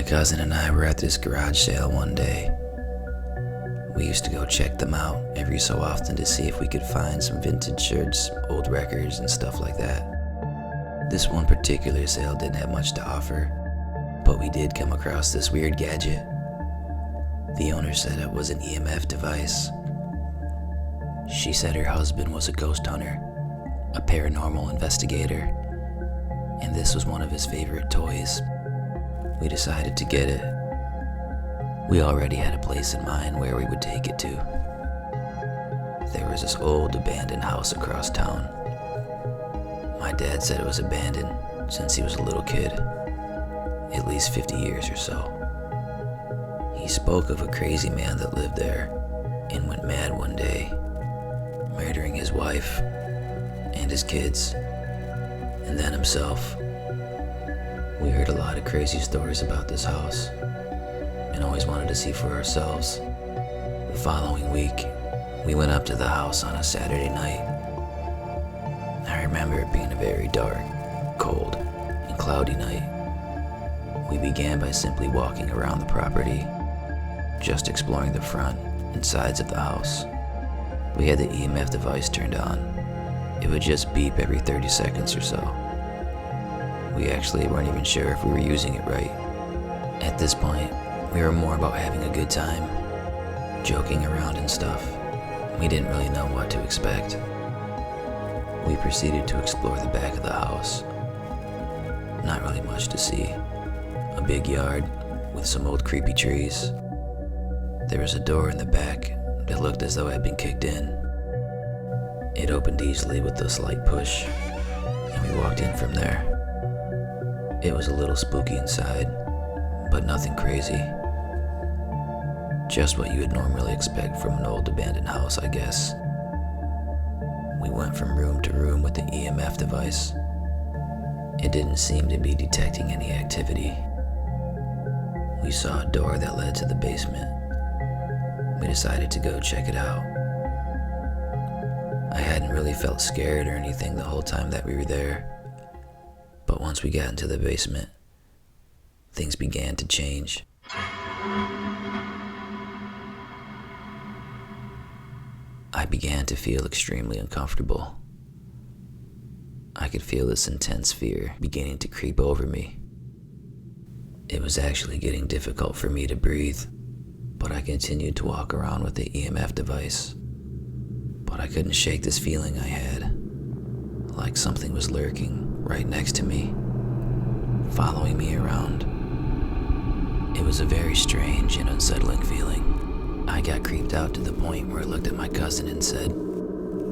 cousin and I were at this garage sale one day. We used to go check them out every so often to see if we could find some vintage shirts, old records, and stuff like that. This one particular sale didn't have much to offer, but we did come across this weird gadget. The owner said it was an EMF device. She said her husband was a ghost hunter, a paranormal investigator, and this was one of his favorite toys. We decided to get it. We already had a place in mind where we would take it to. There was this old abandoned house across town. My dad said it was abandoned since he was a little kid, at least 50 years or so. He spoke of a crazy man that lived there and went mad one day, murdering his wife and his kids, and then himself. We heard a lot of crazy stories about this house and always wanted to see for ourselves. The following week, we went up to the house on a Saturday night. I remember it being a very dark, cold, and cloudy night. We began by simply walking around the property, just exploring the front and sides of the house. We had the EMF device turned on. It would just beep every 30 seconds or so. We actually weren't even sure if we were using it right. At this point, we were more about having a good time, joking around and stuff. We didn't really know what to expect. We proceeded to explore the back of the house. Not really much to see. A big yard with some old creepy trees. There was a door in the back that looked as though it had been kicked in. It opened easily with a slight push, and we walked in from there. It was a little spooky inside, but nothing crazy. Just what you would normally expect from an old abandoned house, I guess. We went from room to room with the EMF device. It didn't seem to be detecting any activity. We saw a door that led to the basement. We decided to go check it out. I hadn't really felt scared or anything the whole time that we were there, but once we got into the basement, things began to change. I began to feel extremely uncomfortable. I could feel this intense fear beginning to creep over me. It was actually getting difficult for me to breathe, but I continued to walk around with the EMF device. But I couldn't shake this feeling I had, like something was lurking right next to me, following me around. It was a very strange and unsettling feeling. I got creeped out to the point where I looked at my cousin and said,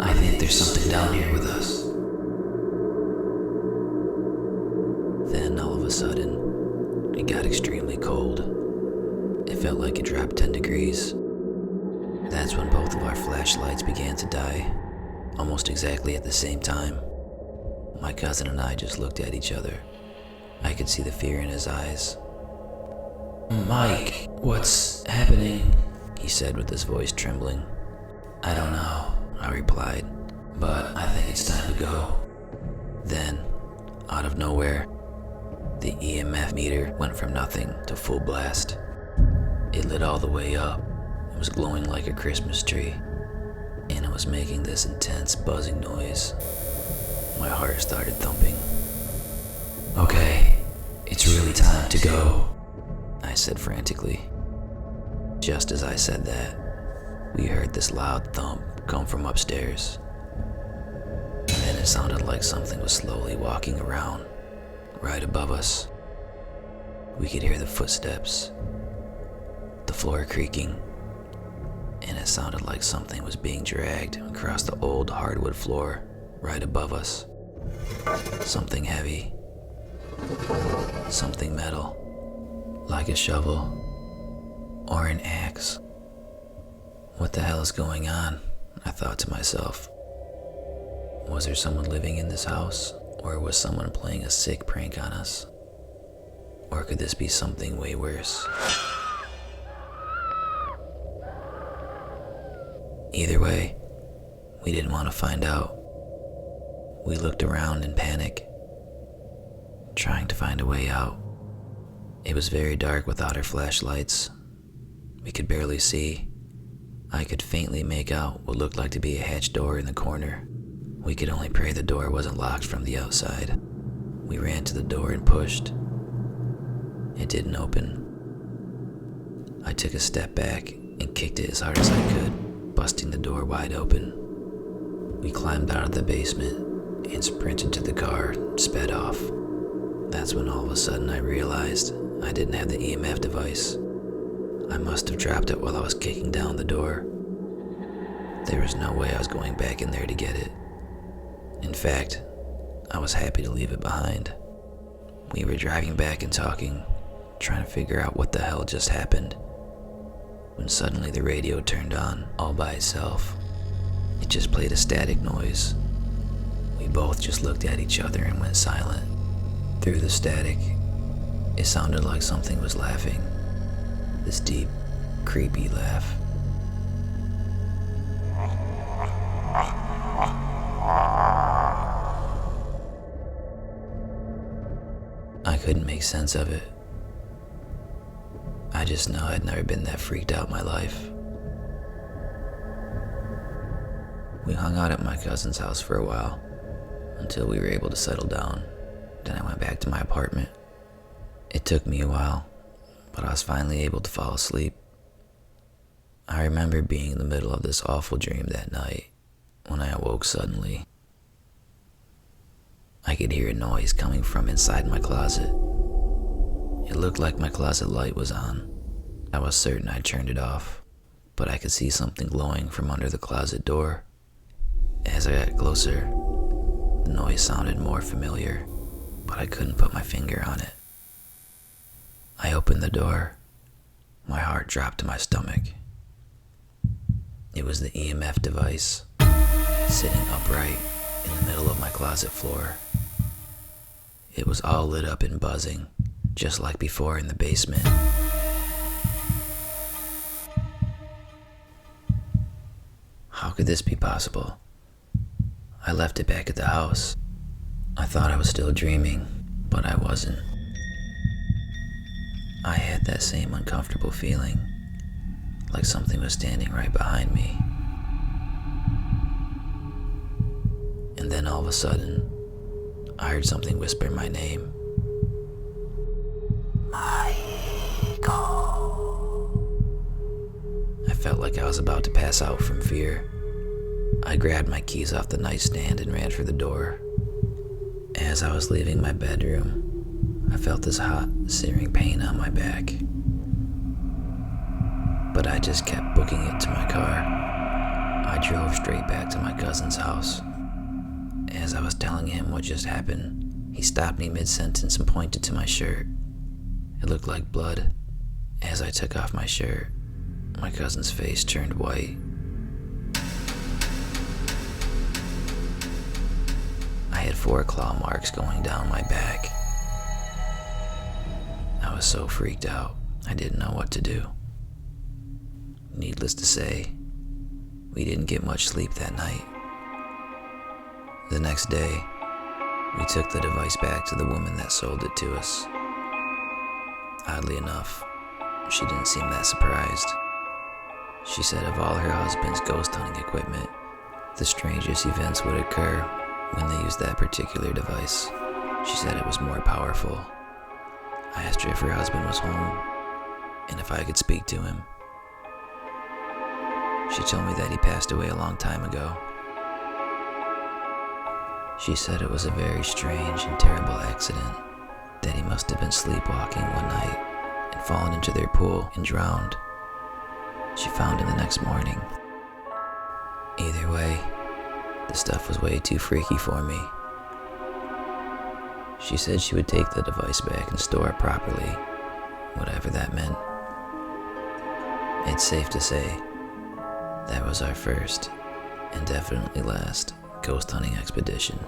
"I think there's something down here with us." Then all of a sudden, it got extremely cold. It felt like it dropped 10 degrees. That's when both of our flashlights began to die, almost exactly at the same time. My cousin and I just looked at each other. I could see the fear in his eyes. "Mike, what's happening?" he said with his voice trembling. "I don't know," I replied, "but I think it's time to go." Then, out of nowhere, the EMF meter went from nothing to full blast. It lit all the way up. It was glowing like a Christmas tree, and it was making this intense buzzing noise. My heart started thumping. "Okay, it's really time to go," I said frantically. Just as I said that, we heard this loud thump come from upstairs. And then it sounded like something was slowly walking around, right above us. We could hear the footsteps, the floor creaking, and it sounded like something was being dragged across the old hardwood floor right above us. Something heavy, something metal, like a shovel or an axe. What the hell is going on? I thought to myself. Was there someone living in this house, or was someone playing a sick prank on us? Or could this be something way worse? Either way, we didn't want to find out. We looked around in panic, trying to find a way out. It was very dark without our flashlights. We could barely see. I could faintly make out what looked like to be a hatch door in the corner. We could only pray the door wasn't locked from the outside. We ran to the door and pushed. It didn't open. I took a step back and kicked it as hard as I could, busting the door wide open. We climbed out of the basement and sprinted to the car and sped off. That's when all of a sudden I realized I didn't have the EMF device. I must have dropped it while I was kicking down the door. There was no way I was going back in there to get it. In fact, I was happy to leave it behind. We were driving back and talking, trying to figure out what the hell just happened, when suddenly the radio turned on all by itself. It just played a static noise. We both just looked at each other and went silent. Through the static, it sounded like something was laughing. This deep, creepy laugh. I couldn't make sense of it. I just know I'd never been that freaked out in my life. We hung out at my cousin's house for a while, until we were able to settle down. Then I went back to my apartment. It took me a while, but I was finally able to fall asleep. I remember being in the middle of this awful dream that night, when I awoke suddenly. I could hear a noise coming from inside my closet. It looked like my closet light was on. I was certain I'd turned it off, but I could see something glowing from under the closet door. As I got closer, the noise sounded more familiar, but I couldn't put my finger on it. I opened the door. My heart dropped to my stomach. It was the EMF device, sitting upright in the middle of my closet floor. It was all lit up and buzzing, just like before in the basement. How could this be possible? I left it back at the house. I thought I was still dreaming, but I wasn't. I had that same uncomfortable feeling, like something was standing right behind me. And then all of a sudden, I heard something whisper my name. Michael. I felt like I was about to pass out from fear. I grabbed my keys off the nightstand and ran for the door. As I was leaving my bedroom, I felt this hot, searing pain on my back. But I just kept booking it to my car. I drove straight back to my cousin's house. As I was telling him what just happened, he stopped me mid-sentence and pointed to my shirt. It looked like blood. As I took off my shirt, my cousin's face turned white. I had 4 claw marks going down my back. I was so freaked out, I didn't know what to do. Needless to say, we didn't get much sleep that night. The next day, we took the device back to the woman that sold it to us. Oddly enough, she didn't seem that surprised. She said of all her husband's ghost hunting equipment, the strangest events would occur when they used that particular device. She said it was more powerful. I asked her if her husband was home and if I could speak to him. She told me that he passed away a long time ago. She said it was a very strange and terrible accident, that he must have been sleepwalking one night and fallen into their pool and drowned. She found him the next morning. Either way, the stuff was way too freaky for me. She said she would take the device back and store it properly, whatever that meant. It's safe to say, that was our first, and definitely last, ghost hunting expedition.